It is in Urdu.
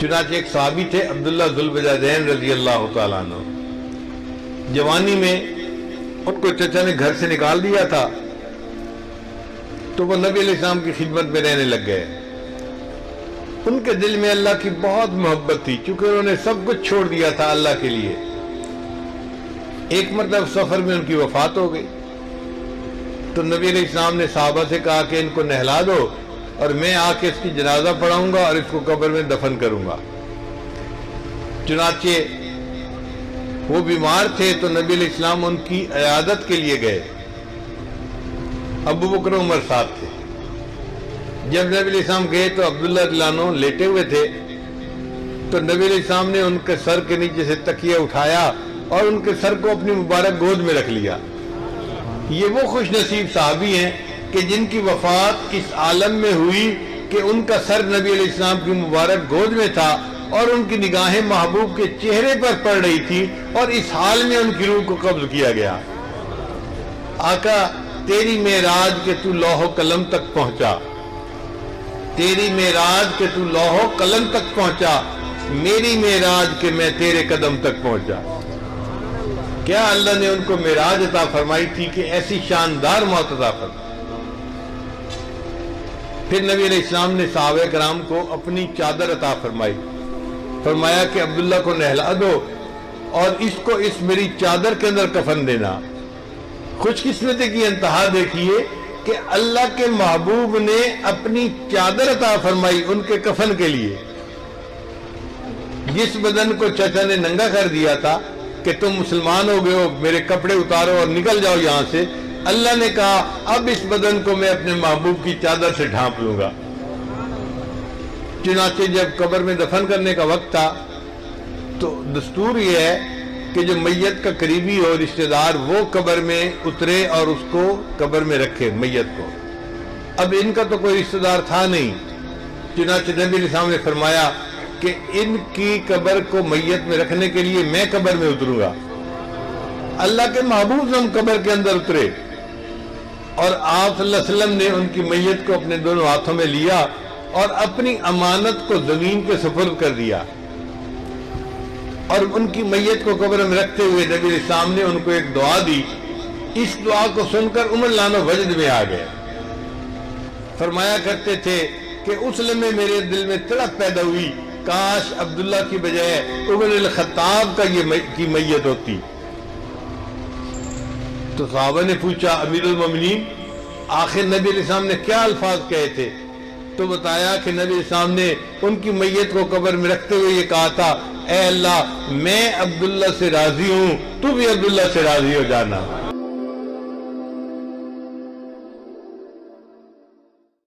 چنانچہ ایک صحابی تھے عبداللہ ذوالبجادین رضی اللہ تعالیٰ عنہ، جوانی میں ان کو چچا نے گھر سے نکال دیا تھا تو وہ نبی علیہ السلام کی خدمت میں رہنے لگ گئے۔ ان کے دل میں اللہ کی بہت محبت تھی، چونکہ انہوں نے سب کچھ چھوڑ دیا تھا اللہ کے لیے۔ ایک مرتبہ سفر میں ان کی وفات ہو گئی تو نبی علیہ السلام نے صحابہ سے کہا کہ ان کو نہلا دو اور میں آ کے اس کی جنازہ پڑھاؤں گا اور اس کو قبر میں دفن کروں گا۔ چنانچہ وہ بیمار تھے تو نبی علیہ السلام ان کی عیادت کے لیے گئے۔ ابو بکر عمر ساتھ تھے۔ جب نبی علیہ السلام گئے تو عبداللہ رضی اللہ عنہ لیٹے ہوئے تھے تو نبی علیہ السلام نے ان کے سر کے نیچے سے تکیہ اٹھایا اور ان کے سر کو اپنی مبارک گود میں رکھ لیا۔ یہ وہ خوش نصیب صحابی ہیں کہ جن کی وفات اس عالم میں ہوئی کہ ان کا سر نبی علیہ السلام کی مبارک گود میں تھا اور ان کی نگاہیں محبوب کے چہرے پر پڑ رہی تھی اور اس حال میں ان کی روح کو قبض کیا گیا۔ آقا تیری معراج کہ تو لوح و قلم تک پہنچا، تیری معراج کہ تو لوح و قلم تک پہنچا، میری معراج کہ میں تیرے قدم تک پہنچا۔ کیا اللہ نے ان کو معراج عطا فرمائی تھی کہ ایسی شاندار موت عطا فرمائی۔ پھر نبی علیہ السلام نے صحابہ کرام کو اپنی چادر عطا فرمائی، فرمایا کہ عبداللہ کو نہلا دو اور اس کو اس میری چادر کے اندر کفن دینا۔ خوش قسمتی کی انتہا دیکھیے کہ اللہ کے محبوب نے اپنی چادر عطا فرمائی ان کے کفن کے لیے۔ جس بدن کو چچا نے ننگا کر دیا تھا کہ تم مسلمان ہو گئے ہو، میرے کپڑے اتارو اور نکل جاؤ یہاں سے، اللہ نے کہا اب اس بدن کو میں اپنے محبوب کی چادر سے ڈھانپ لوں گا۔ چنانچہ جب قبر میں دفن کرنے کا وقت تھا تو دستور یہ ہے کہ جو میت کا قریبی ہو رشتہ دار وہ قبر میں اترے اور اس کو قبر میں رکھے میت کو۔ اب ان کا تو کوئی رشتہ دار تھا نہیں، چنانچہ نبی علیہ السلام نے فرمایا کہ ان کی قبر کو میت میں رکھنے کے لیے میں قبر میں اتروں گا۔ اللہ کے محبوب ہم قبر کے اندر اترے اور آپ صلی اللہ علیہ وسلم نے ان کی میت کو اپنے دونوں ہاتھوں میں لیا اور اپنی امانت کو زمین کے سپرد کر دیا، اور ان کی میت کو قبر میں رکھتے ہوئے نبی علیہ السلام نے ان کو ایک دعا دی۔ اس دعا کو سن کر عمر لانو وجد میں آ گئے۔ فرمایا کرتے تھے کہ اس لمحے میرے دل میں تڑپ پیدا ہوئی، کاش عبداللہ کی بجائے عمر الخطاب کا کی میت ہوتی۔ تو صحابہ نے پوچھا امیر المومنین آخر نبی علیہ السلام نے کیا الفاظ کہے تھے؟ تو بتایا کہ نبی علیہ السلام نے ان کی میت کو قبر میں رکھتے ہوئے یہ کہا تھا، اے اللہ میں عبداللہ سے راضی ہوں، تو بھی عبداللہ سے راضی ہو جانا۔